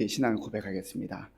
이렇게 신앙을 고백하겠습니다.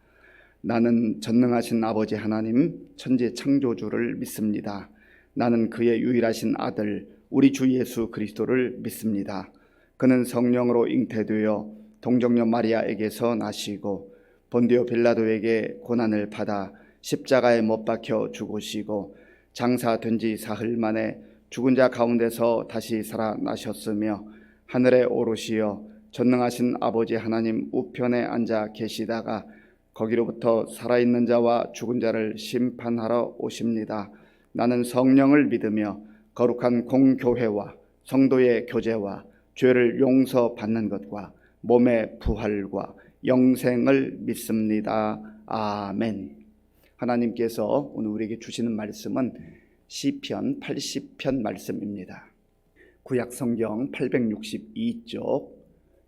나는 전능하신 아버지 하나님 천지 창조주를 믿습니다. 나는 그의 유일하신 아들 우리 주 예수 그리스도를 믿습니다. 그는 성령으로 잉태되어 동정녀 마리아에게서 나시고 본디오 빌라도에게 고난을 받아 십자가에 못 박혀 죽으시고 장사된 지 사흘 만에 죽은 자 가운데서 다시 살아나셨으며 하늘에 오르시어 전능하신 아버지 하나님 우편에 앉아 계시다가 거기로부터 살아있는 자와 죽은 자를 심판하러 오십니다. 나는 성령을 믿으며 거룩한 공교회와 성도의 교제와 죄를 용서받는 것과 몸의 부활과 영생을 믿습니다. 아멘. 하나님께서 오늘 우리에게 주시는 말씀은 시편 80편 말씀입니다. 구약 성경 862쪽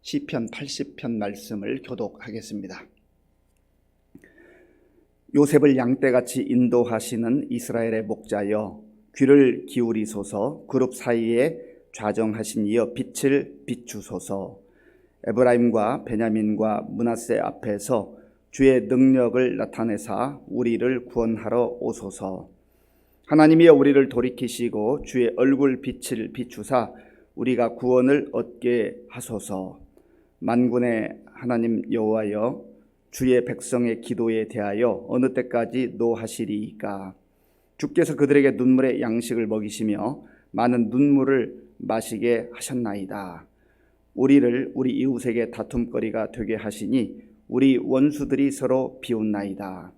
시편 80편 말씀을 교독하겠습니다. 요셉을 양떼같이 인도하시는 이스라엘의 목자여, 귀를 기울이소서. 그룹 사이에 좌정하신 이여 빛을 비추소서. 에브라임과 베냐민과 므낫세 앞에서 주의 능력을 나타내사 우리를 구원하러 오소서. 하나님이여 우리를 돌이키시고 주의 얼굴 빛을 비추사 우리가 구원을 얻게 하소서. 만군의 하나님 여호와여, 주의 백성의 기도에 대하여 어느 때까지 노하시리이까? 주께서 그들에게 눈물의 양식을 먹이시며 많은 눈물을 마시게 하셨나이다. 우리를 우리 이웃에게 다툼거리가 되게 하시니 우리 원수들이 서로 비웃나이다.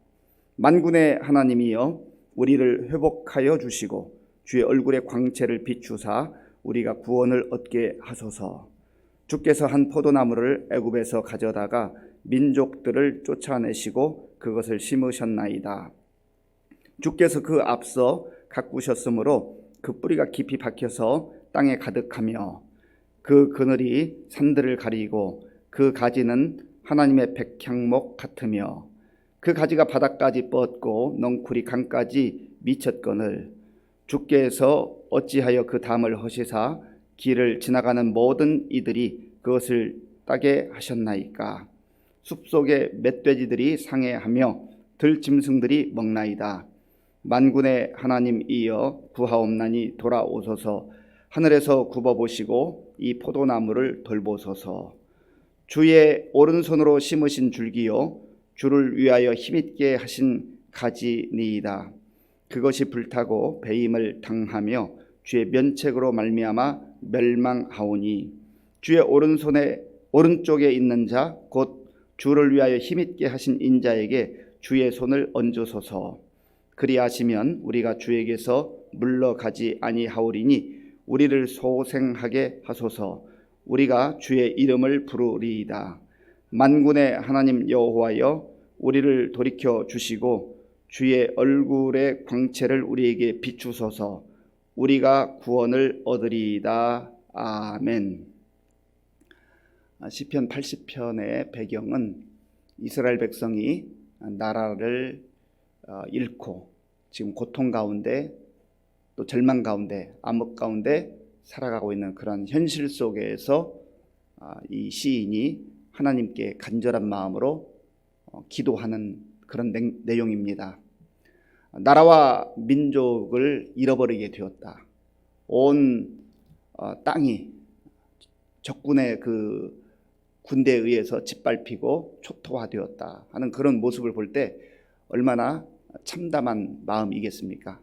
만군의 하나님이여 우리를 회복하여 주시고 주의 얼굴의 광채를 비추사 우리가 구원을 얻게 하소서. 주께서 한 포도나무를 애굽에서 가져다가 민족들을 쫓아내시고 그것을 심으셨나이다. 주께서 그 앞서 가꾸셨으므로 그 뿌리가 깊이 박혀서 땅에 가득하며 그 그늘이 산들을 가리고 그 가지는 하나님의 백향목 같으며 그 가지가 바닥까지 뻗고 넝쿨이 강까지 미쳤거늘 주께서 어찌하여 그 담을 허시사 길을 지나가는 모든 이들이 그것을 따게 하셨나이까? 숲속의 멧돼지들이 상해하며 들짐승들이 먹나이다. 만군의 하나님이여 구하옵나니 돌아오소서. 하늘에서 굽어보시고 이 포도나무를 돌보소서. 주의 오른손으로 심으신 줄기요 주를 위하여 힘있게 하신 가지니이다. 그것이 불타고 배임을 당하며 주의 면책으로 말미암아 멸망하오니 주의 오른쪽에 있는 자 곧 주를 위하여 힘있게 하신 인자에게 주의 손을 얹으소서. 그리하시면 우리가 주에게서 물러가지 아니하오리니 우리를 소생하게 하소서. 우리가 주의 이름을 부르리이다. 만군의 하나님 여호와여 우리를 돌이켜 주시고 주의 얼굴의 광채를 우리에게 비추소서. 우리가 구원을 얻으리이다. 아멘. 시편 80편의 배경은 이스라엘 백성이 나라를 잃고 지금 고통 가운데 또 절망 가운데 암흑 가운데 살아가고 있는 그런 현실 속에서 이 시인이 하나님께 간절한 마음으로 기도하는 그런 내용입니다. 나라와 민족을 잃어버리게 되었다. 온 땅이 적군의 그 군대에 의해서 짓밟히고 초토화되었다 하는 그런 모습을 볼 때 얼마나 참담한 마음이겠습니까?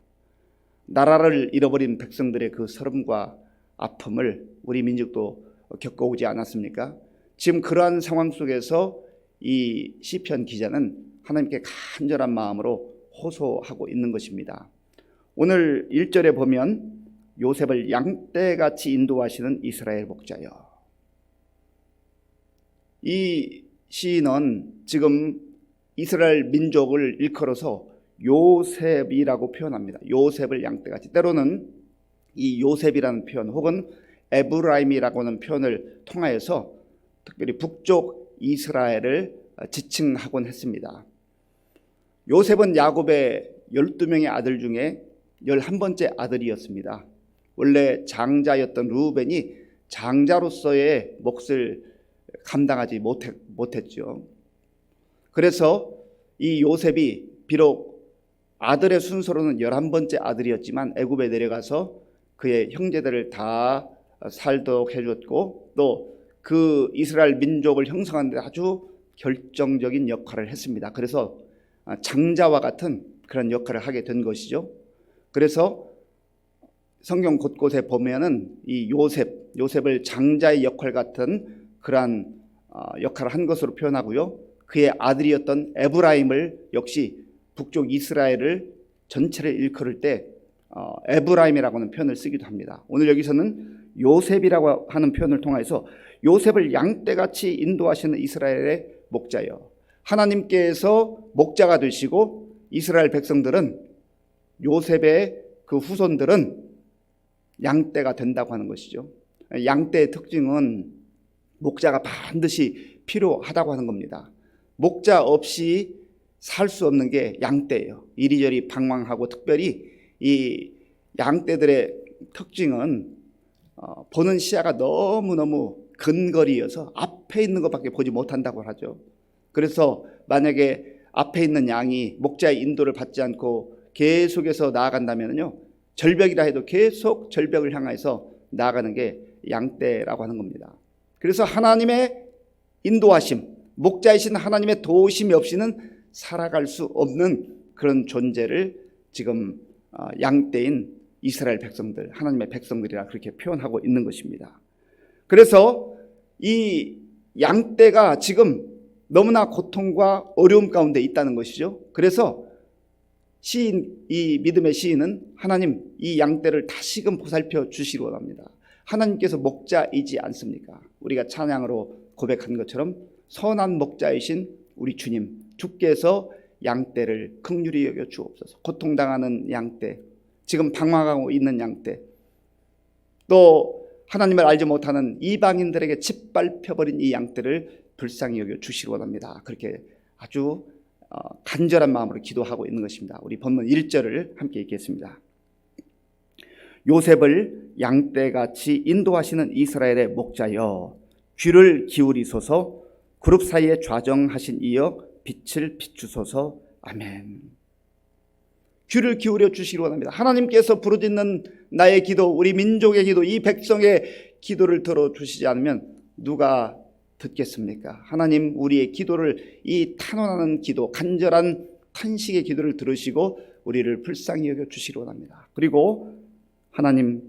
나라를 잃어버린 백성들의 그 서름과 아픔을 우리 민족도 겪어오지 않았습니까? 지금 그러한 상황 속에서 이 시편 기자는 하나님께 간절한 마음으로 호소하고 있는 것입니다. 오늘 1절에 보면 요셉을 양떼같이 인도하시는 이스라엘 목자여. 이 시인은 지금 이스라엘 민족을 일컬어서 요셉이라고 표현합니다. 요셉을 양떼같이. 때로는 이 요셉이라는 표현 혹은 에브라임이라고 하는 표현을 통하여서 특별히 북쪽 이스라엘을 지칭하곤 했습니다. 요셉은 야곱의 12명의 아들 중에 11번째 아들이었습니다. 원래 장자였던 루벤이 장자로서의 몫을 감당하지 못했죠. 그래서 이 요셉이 비록 아들의 순서로는 11번째 아들이었지만 애굽에 내려가서 그의 형제들을 다 살도록 해줬고 또 그 이스라엘 민족을 형성하는 데 아주 결정적인 역할을 했습니다. 그래서 장자와 같은 그런 역할을 하게 된 것이죠. 그래서 성경 곳곳에 보면은 이 요셉을 장자의 역할 같은 그러한 역할을 한 것으로 표현하고요. 그의 아들이었던 에브라임을 역시 북쪽 이스라엘을 전체를 일컬을 때 에브라임이라고 하는 표현을 쓰기도 합니다. 오늘 여기서는 요셉이라고 하는 표현을 통해서 요셉을 양떼같이 인도하시는 이스라엘의 목자여, 하나님께서 목자가 되시고 이스라엘 백성들은 요셉의 그 후손들은 양떼가 된다고 하는 것이죠. 양떼의 특징은 목자가 반드시 필요하다고 하는 겁니다. 목자 없이 살 수 없는 게 양떼예요. 이리저리 방황하고 특별히 이 양떼들의 특징은 보는 시야가 너무너무 근거리여서 앞에 있는 것밖에 보지 못한다고 하죠. 그래서 만약에 앞에 있는 양이 목자의 인도를 받지 않고 계속해서 나아간다면요, 절벽이라 해도 계속 절벽을 향해서 나아가는 게 양떼라고 하는 겁니다. 그래서 하나님의 인도하심, 목자이신 하나님의 도우심이 없이는 살아갈 수 없는 그런 존재를 지금 양떼인 이스라엘 백성들, 하나님의 백성들이라 그렇게 표현하고 있는 것입니다. 그래서 이 양떼가 지금 너무나 고통과 어려움 가운데 있다는 것이죠. 그래서 시인, 이 믿음의 시인은 하나님, 이 양떼를 다시금 보살펴 주시기 원합니다. 하나님께서 목자이지 않습니까? 우리가 찬양으로 고백한 것처럼 선한 목자이신 우리 주님, 주께서 양떼를 긍휼히 여겨 주옵소서. 고통당하는 양떼, 지금 방황하고 있는 양떼, 또 하나님을 알지 못하는 이방인들에게 짓밟혀버린 이 양떼를 불쌍히 여겨 주시기 원합니다. 그렇게 아주 간절한 마음으로 기도하고 있는 것입니다. 우리 본문 1절을 함께 읽겠습니다. 요셉을 양떼같이 인도하시는 이스라엘의 목자여, 귀를 기울이소서. 그룹 사이에 좌정하신 이여 빛을 비추소서. 아멘. 귀를 기울여 주시기 원합니다. 하나님께서 부르짖는 나의 기도, 우리 민족의 기도, 이 백성의 기도를 들어주시지 않으면 누가 듣겠습니까? 하나님, 우리의 기도를, 이 탄원하는 기도, 간절한 탄식의 기도를 들으시고 우리를 불쌍히 여겨 주시기 원합니다. 그리고 하나님,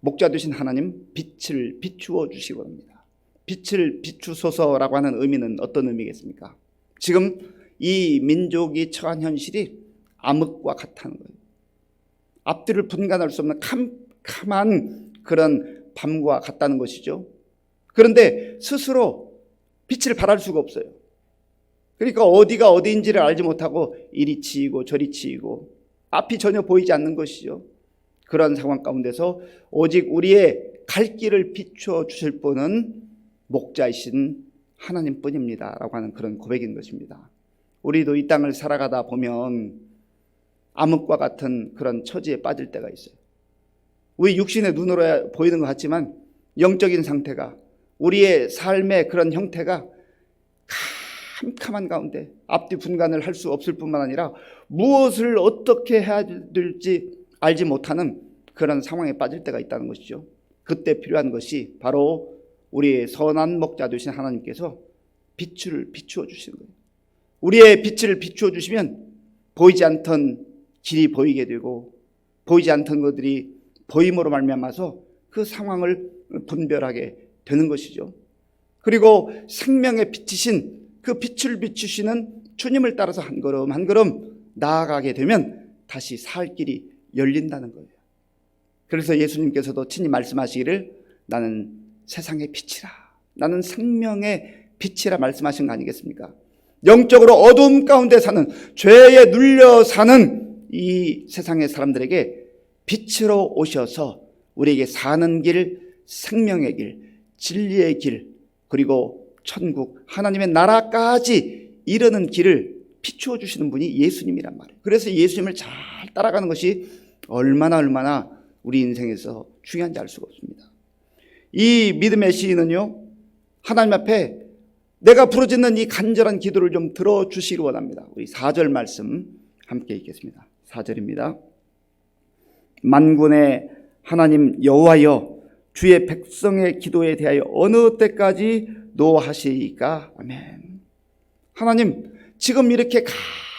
목자 되신 하나님, 빛을 비추어 주시기 원합니다. 빛을 비추소서라고 하는 의미는 어떤 의미겠습니까? 지금 이 민족이 처한 현실이 암흑과 같다는 거예요. 앞뒤를 분간할 수 없는 캄캄한 그런 밤과 같다는 것이죠. 그런데 스스로 빛을 발할 수가 없어요. 그러니까 어디가 어디인지를 알지 못하고 이리 치이고 저리 치이고 앞이 전혀 보이지 않는 것이죠. 그런 상황 가운데서 오직 우리의 갈 길을 비추어 주실 분은 목자이신 하나님뿐입니다 라고 하는 그런 고백인 것입니다. 우리도 이 땅을 살아가다 보면 암흑과 같은 그런 처지에 빠질 때가 있어요. 우리 육신의 눈으로 보이는 것 같지만 영적인 상태가, 우리의 삶의 그런 형태가 캄캄한 가운데 앞뒤 분간을 할 수 없을 뿐만 아니라 무엇을 어떻게 해야 될지 알지 못하는 그런 상황에 빠질 때가 있다는 것이죠. 그때 필요한 것이 바로 우리의 선한 목자 되신 하나님께서 빛을 비추어 주시는 거예요. 우리의 빛을 비추어 주시면 보이지 않던 길이 보이게 되고 보이지 않던 것들이 보임으로 말미암아서 그 상황을 분별하게 되는 것이죠. 그리고 생명의 빛이신 그 빛을 비추시는 주님을 따라서 한 걸음 한 걸음 나아가게 되면 다시 살 길이 열린다는 거예요. 그래서 예수님께서도 친히 말씀하시기를 나는 세상의 빛이라, 나는 생명의 빛이라 말씀하신 거 아니겠습니까? 영적으로 어두움 가운데 사는, 죄에 눌려 사는 이 세상의 사람들에게 빛으로 오셔서 우리에게 사는 길, 생명의 길, 진리의 길, 그리고 천국, 하나님의 나라까지 이르는 길을 비추어 주시는 분이 예수님이란 말이에요. 그래서 예수님을 잘 따라가는 것이 얼마나 우리 인생에서 중요한지 알 수가 없습니다. 이 믿음의 시인은요, 하나님 앞에 내가 부르짖는 이 간절한 기도를 좀 들어주시기 원합니다. 우리 4절 말씀 함께 읽겠습니다. 4절입니다. 만군의 하나님 여호와여, 주의 백성의 기도에 대하여 어느 때까지 노하시이까? 아멘. 하나님, 지금 이렇게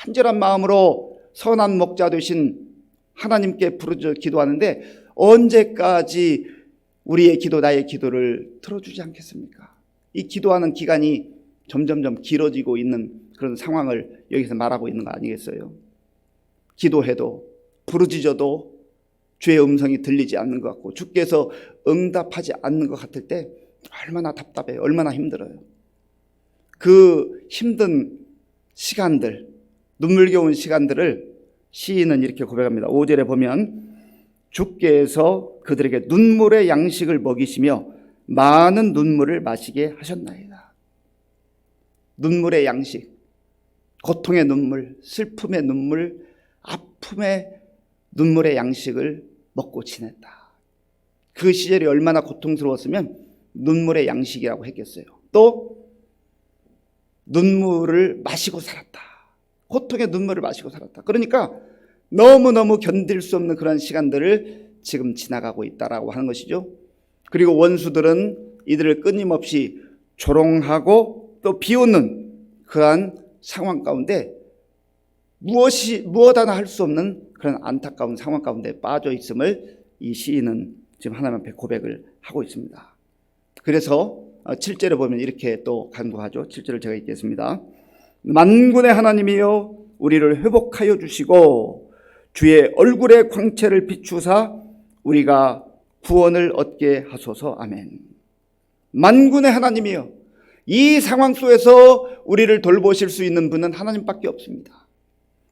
간절한 마음으로 선한 목자 되신 하나님께 부르짖어 기도하는데 언제까지 우리의 기도, 나의 기도를 들어주지 않겠습니까? 이 기도하는 기간이 점점점 길어지고 있는 그런 상황을 여기서 말하고 있는 거 아니겠어요? 기도해도 부르짖어도 주의 음성이 들리지 않는 것 같고 주께서 응답하지 않는 것 같을 때 얼마나 답답해요. 얼마나 힘들어요. 그 힘든 시간들, 눈물겨운 시간들을 시인은 이렇게 고백합니다. 5절에 보면 주께서 그들에게 눈물의 양식을 먹이시며 많은 눈물을 마시게 하셨나이다. 눈물의 양식, 고통의 눈물, 슬픔의 눈물, 아픔의 눈물의 양식을 먹고 지냈다. 그 시절이 얼마나 고통스러웠으면 눈물의 양식이라고 했겠어요. 또 눈물을 마시고 살았다. 고통의 눈물을 마시고 살았다. 그러니까 너무너무 견딜 수 없는 그런 시간들을 지금 지나가고 있다라고 하는 것이죠. 그리고 원수들은 이들을 끊임없이 조롱하고 또 비웃는 그러한 상황 가운데 무엇 하나 할 수 없는 그런 안타까운 상황 가운데 빠져 있음을 이 시인은 지금 하나님 앞에 고백을 하고 있습니다. 그래서 7절에 보면 이렇게 또 간구하죠. 7절을 제가 읽겠습니다. 만군의 하나님이여, 우리를 회복하여 주시고 주의 얼굴의 광채를 비추사 우리가 구원을 얻게 하소서. 아멘. 만군의 하나님이여, 이 상황 속에서 우리를 돌보실 수 있는 분은 하나님밖에 없습니다.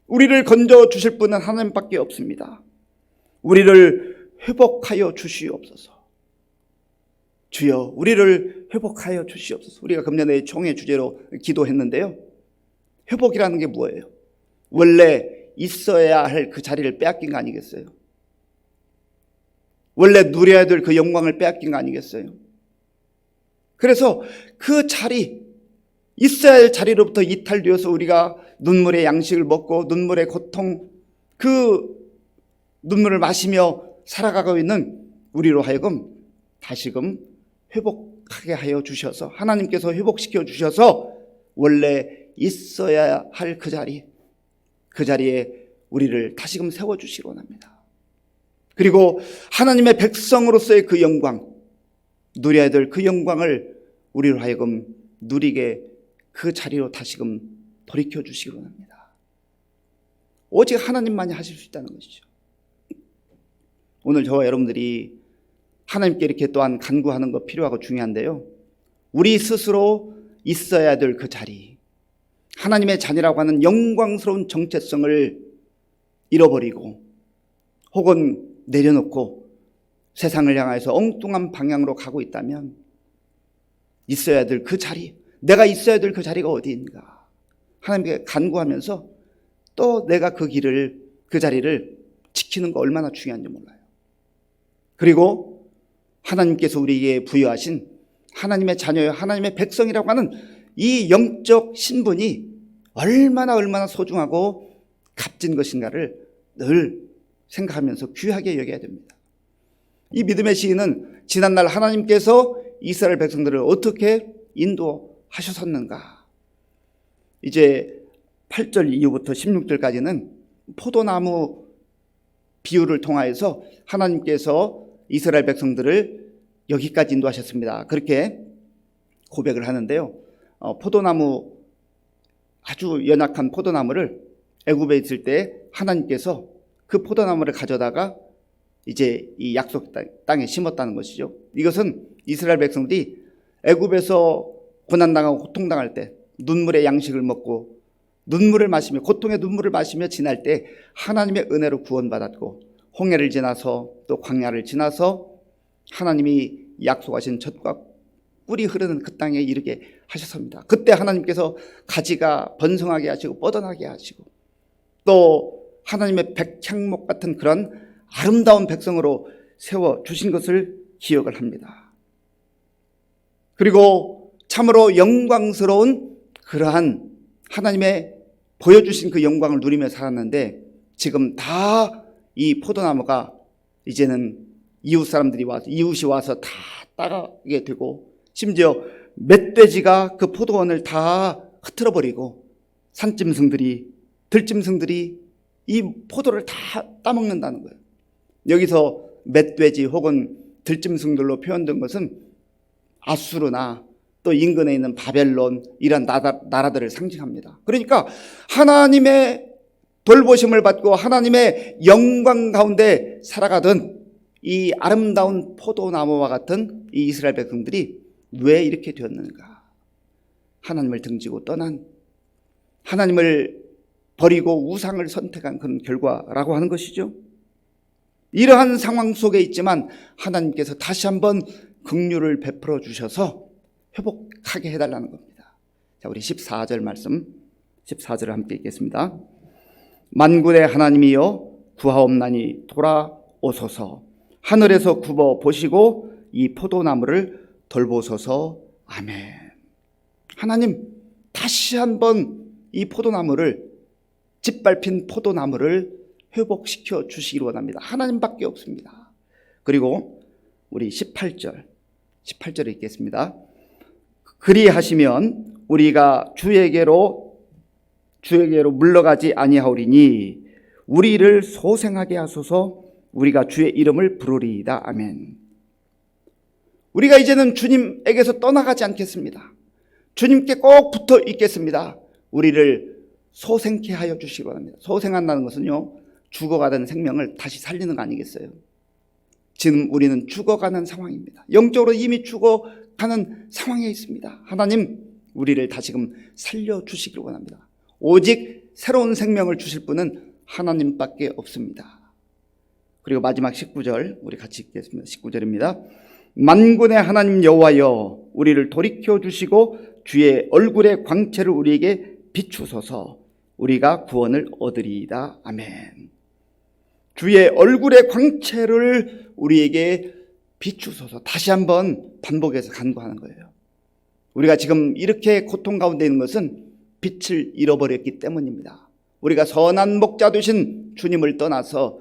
우리를 건져 주실 분은 하나님밖에 없습니다. 우리를 회복하여 주시옵소서. 주여, 우리를 회복하여 주시옵소서. 우리가 금년에 총회 주제로 기도했는데요. 회복이라는 게 뭐예요? 원래 있어야 할 그 자리를 빼앗긴 거 아니겠어요? 원래 누려야 될 그 영광을 빼앗긴 거 아니겠어요? 그래서 그 자리, 있어야 할 자리로부터 이탈되어서 우리가 눈물의 양식을 먹고 눈물의 고통, 그 눈물을 마시며 살아가고 있는 우리로 하여금 다시금 회복하게 하여 주셔서, 하나님께서 회복시켜 주셔서 원래 있어야 할 그 자리에 우리를 다시금 세워주시기 원합니다. 그리고 하나님의 백성으로서의 그 영광, 누려야 될 그 영광을 우리로 하여금 누리게 그 자리로 다시금 돌이켜 주시기 원합니다. 오직 하나님만이 하실 수 있다는 것이죠. 오늘 저와 여러분들이 하나님께 이렇게 또한 간구하는 거 필요하고 중요한데요. 우리 스스로 있어야 될 그 자리, 하나님의 자녀라고 하는 영광스러운 정체성을 잃어버리고 혹은 내려놓고 세상을 향해서 엉뚱한 방향으로 가고 있다면 있어야 될 그 자리, 내가 있어야 될 그 자리가 어디인가 하나님께 간구하면서 또 내가 그 자리를 지키는 거 얼마나 중요한지 몰라요. 그리고 하나님께서 우리에게 부여하신 하나님의 자녀요, 하나님의 백성이라고 하는 이 영적 신분이 얼마나 소중하고 값진 것인가를 늘 생각하면서 귀하게 여겨야 됩니다. 이 믿음의 시인은 지난날 하나님께서 이스라엘 백성들을 어떻게 인도하셨었는가, 이제 8절 이후부터 16절까지는 포도나무 비유를 통하여서 하나님께서 이스라엘 백성들을 여기까지 인도하셨습니다. 그렇게 고백을 하는데요. 포도나무, 아주 연약한 포도나무를 애굽에 있을 때 하나님께서 그 포도나무를 가져다가 이제 이 약속 땅에 심었다는 것이죠. 이것은 이스라엘 백성들이 애굽에서 고난당하고 고통당할 때 눈물의 양식을 먹고 눈물을 마시며, 고통의 눈물을 마시며 지날 때 하나님의 은혜로 구원받았고, 홍해를 지나서 또 광야를 지나서 하나님이 약속하신 젖과 꿀이 흐르는 그 땅에 이르게 하셨습니다. 그때 하나님께서 가지가 번성하게 하시고 뻗어나게 하시고 또 하나님의 백향목 같은 그런 아름다운 백성으로 세워주신 것을 기억을 합니다. 그리고 참으로 영광스러운 그러한 하나님의 보여주신 그 영광을 누리며 살았는데, 지금 다 이 포도나무가 이제는 이웃이 와서 다 따가게 되고, 심지어 멧돼지가 그 포도원을 다 흐트러 버리고 들짐승들이 이 포도를 다 따먹는다는 거예요. 여기서 멧돼지 혹은 들짐승들로 표현된 것은 아수르나 또 인근에 있는 바벨론, 이런 나라들을 상징합니다. 그러니까 하나님의 돌보심을 받고 하나님의 영광 가운데 살아가던 이 아름다운 포도나무와 같은 이 이스라엘 백성들이 왜 이렇게 되었는가? 하나님을 등지고 떠난, 하나님을 버리고 우상을 선택한 그런 결과라고 하는 것이죠. 이러한 상황 속에 있지만 하나님께서 다시 한번 긍휼을 베풀어 주셔서 회복하게 해달라는 겁니다. 자, 우리 14절 말씀, 14절을 함께 읽겠습니다. 만군의 하나님이여 구하옵나니 돌아오소서. 하늘에서 굽어 보시고 이 포도나무를 돌보소서. 아멘. 하나님, 다시 한번 이 포도나무를, 짓밟힌 포도나무를 회복시켜 주시기를 원합니다. 하나님밖에 없습니다. 그리고 우리 18절 읽겠습니다. 그리하시면 우리가 주에게로 물러가지 아니하오리니 우리를 소생하게 하소서. 우리가 주의 이름을 부르리이다. 아멘. 우리가 이제는 주님에게서 떠나가지 않겠습니다. 주님께 꼭 붙어 있겠습니다. 우리를 소생케 하여 주시기 바랍니다. 소생한다는 것은요, 죽어가던 생명을 다시 살리는 거 아니겠어요? 지금 우리는 죽어가는 상황입니다. 영적으로 이미 죽어가는 상황에 있습니다. 하나님, 우리를 다시금 살려주시기를 원합니다. 오직 새로운 생명을 주실 분은 하나님밖에 없습니다. 그리고 마지막 19절 우리 같이 읽겠습니다. 19절입니다. 만군의 하나님 여호와여, 우리를 돌이켜 주시고 주의 얼굴의 광채를 우리에게 비추소서. 우리가 구원을 얻으리이다. 아멘. 주의 얼굴의 광채를 우리에게 비추소서. 다시 한번 반복해서 간구하는 거예요. 우리가 지금 이렇게 고통 가운데 있는 것은 빛을 잃어버렸기 때문입니다. 우리가 선한 목자 되신 주님을 떠나서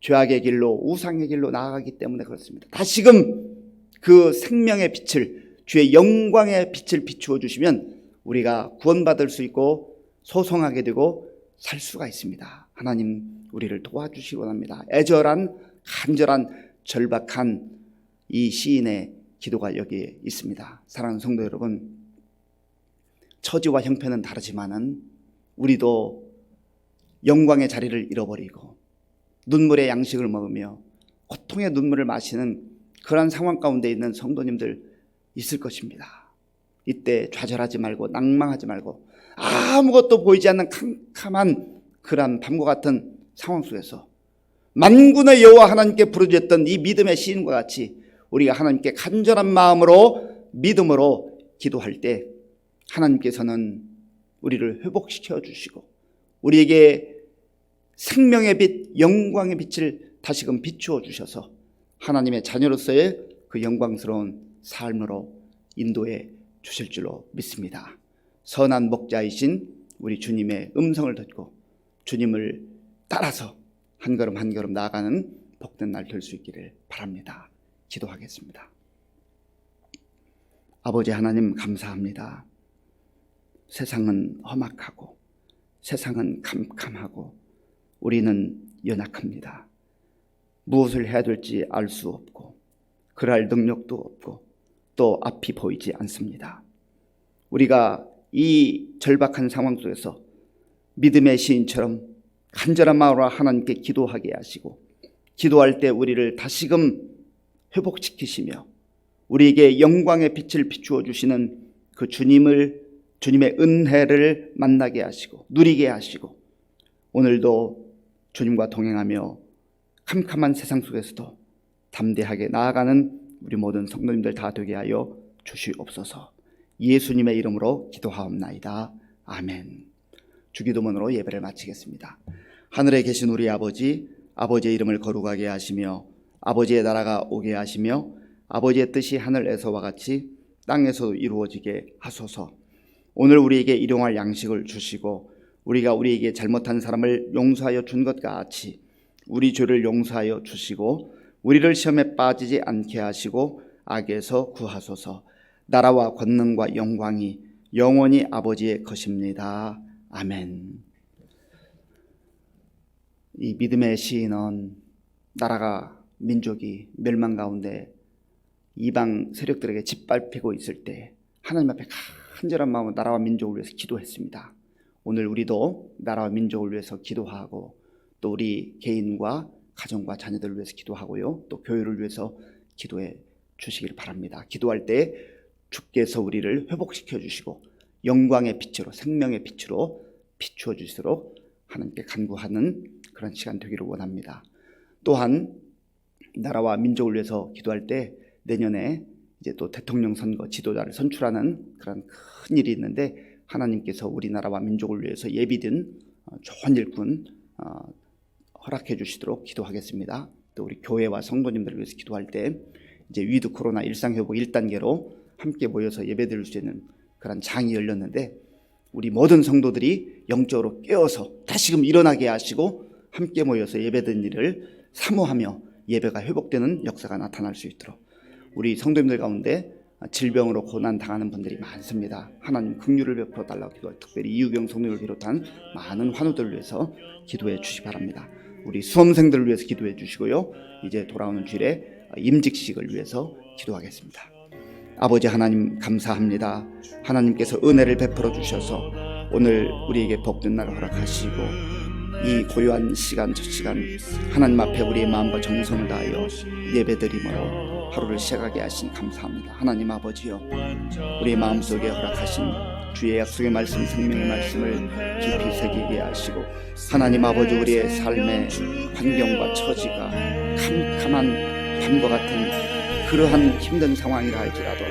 죄악의 길로, 우상의 길로 나아가기 때문에 그렇습니다. 다시금 그 생명의 빛을, 주의 영광의 빛을 비추어 주시면 우리가 구원받을 수 있고 소송하게 되고 살 수가 있습니다. 하나님, 우리를 도와주시기 원합니다. 애절한, 간절한, 절박한 이 시인의 기도가 여기에 있습니다. 사랑하는 성도 여러분, 처지와 형편은 다르지만은 우리도 영광의 자리를 잃어버리고 눈물의 양식을 먹으며 고통의 눈물을 마시는 그런 상황 가운데 있는 성도님들 있을 것입니다. 이때 좌절하지 말고 낭망하지 말고 아무것도 보이지 않는 캄캄한 그런 밤과 같은 상황 속에서 만군의 여호와 하나님께 부르짖었던 이 믿음의 시인과 같이 우리가 하나님께 간절한 마음으로, 믿음으로 기도할 때 하나님께서는 우리를 회복시켜 주시고 우리에게 생명의 빛, 영광의 빛을 다시금 비추어 주셔서 하나님의 자녀로서의 그 영광스러운 삶으로 인도해 주실 줄로 믿습니다. 선한 목자이신 우리 주님의 음성을 듣고 주님을 따라서 한 걸음 한 걸음 나아가는 복된 날 될 수 있기를 바랍니다. 기도하겠습니다. 아버지 하나님, 감사합니다. 세상은 험악하고 세상은 캄캄하고 우리는 연약합니다. 무엇을 해야 될지 알 수 없고 그럴 능력도 없고 또 앞이 보이지 않습니다. 우리가 이 절박한 상황 속에서 믿음의 시인처럼 간절한 마음으로 하나님께 기도하게 하시고 기도할 때 우리를 다시금 회복시키시며 우리에게 영광의 빛을 비추어 주시는 그 주님의 은혜를 만나게 하시고 누리게 하시고 오늘도 주님과 동행하며 캄캄한 세상 속에서도 담대하게 나아가는 우리 모든 성도님들 다 되게 하여 주시옵소서. 예수님의 이름으로 기도하옵나이다. 아멘. 주기도문으로 예배를 마치겠습니다. 하늘에 계신 우리 아버지, 아버지의 이름을 거룩하게 하시며 아버지의 나라가 오게 하시며 아버지의 뜻이 하늘에서와 같이 땅에서도 이루어지게 하소서. 오늘 우리에게 일용할 양식을 주시고 우리가 우리에게 잘못한 사람을 용서하여 준 것 같이 우리 죄를 용서하여 주시고 우리를 시험에 빠지지 않게 하시고 악에서 구하소서. 나라와 권능과 영광이 영원히 아버지의 것입니다. 아멘. 이 믿음의 시인은 나라가 민족이 멸망 가운데 이방 세력들에게 짓밟히고 있을 때 하나님 앞에 간절한 마음으로 나라와 민족을 위해서 기도했습니다. 오늘 우리도 나라와 민족을 위해서 기도하고 또 우리 개인과 가정과 자녀들을 위해서 기도하고요. 또 교회를 위해서 기도해 주시길 바랍니다. 기도할 때 주께서 우리를 회복시켜 주시고 영광의 빛으로 생명의 빛으로 비추어 주시도록 하나님께 간구하는 그런 시간 되기를 원합니다. 또한 나라와 민족을 위해서 기도할 때 내년에 이제 또 대통령 선거 지도자를 선출하는 그런 큰 일이 있는데 하나님께서 우리나라와 민족을 위해서 예비된 좋은 일꾼 허락해 주시도록 기도하겠습니다. 또 우리 교회와 성도님들을 위해서 기도할 때 이제 위드 코로나 일상회복 1단계로 함께 모여서 예배드릴 수 있는 그런 장이 열렸는데 우리 모든 성도들이 영적으로 깨어서 다시금 일어나게 하시고 함께 모여서 예배드리는 일을 사모하며 예배가 회복되는 역사가 나타날 수 있도록 우리 성도님들 가운데 질병으로 고난 당하는 분들이 많습니다. 하나님 긍휼을 베풀어 달라고 기도하고 특별히 이유경 성도님을 비롯한 많은 환우들을 위해서 기도해 주시기 바랍니다. 우리 수험생들을 위해서 기도해 주시고요. 이제 돌아오는 주일에 임직식을 위해서 기도하겠습니다. 아버지 하나님 감사합니다. 하나님께서 은혜를 베풀어 주셔서 오늘 우리에게 복된 날을 허락하시고 이 고요한 시간 첫 시간 하나님 앞에 우리의 마음과 정성을 다하여 예배드림으로 하루를 시작하게 하신 감사합니다. 하나님 아버지여 우리의 마음속에 허락하신 주의 약속의 말씀 생명의 말씀을 깊이 새기게 하시고 하나님 아버지 우리의 삶의 환경과 처지가 캄캄한 밤과 같은 그러한 힘든 상황이라 할지라도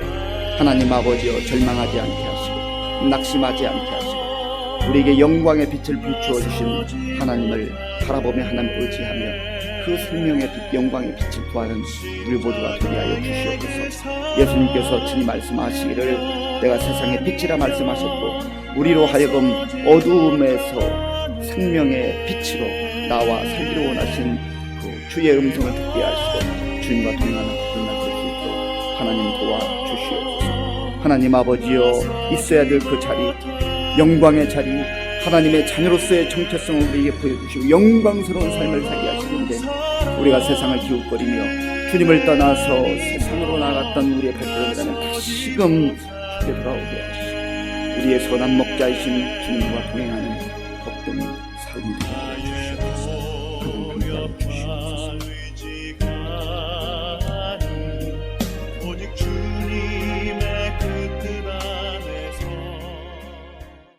하나님 아버지여 절망하지 않게 하시고 낙심하지 않게 하시고 우리에게 영광의 빛을 비추어 주신 하나님을 바라보며 하나님 의지하며 그 생명의 빛 영광의 빛을 구하는 우리 모두가 되게 하여 주시옵소서. 예수님께서 친히 말씀하시기를 내가 세상의 빛이라 말씀하셨고 우리로 하여금 어두움에서 생명의 빛으로 나와 살기를 원하신 그 주의 음성을 듣게 하시고 주님과 동행하는 그런 날 될 수 있도록 하나님 도와주시옵소서. 하나님 아버지여 있어야 될 그 자리 영광의 자리 하나님의 자녀로서의 정체성을 우리에게 보여주시고 영광스러운 삶을 살게 하시는데 우리가 세상을 기웃거리며 주님을 떠나서 세상으로 나갔던 우리의 발걸음이라면 다시금 주께 돌아오게 하시고 우리의 선한 목자이신 주님과 동행하는 복된 삶이 되게 하여 주시옵소서. 하나님 함께하여 주시옵소서.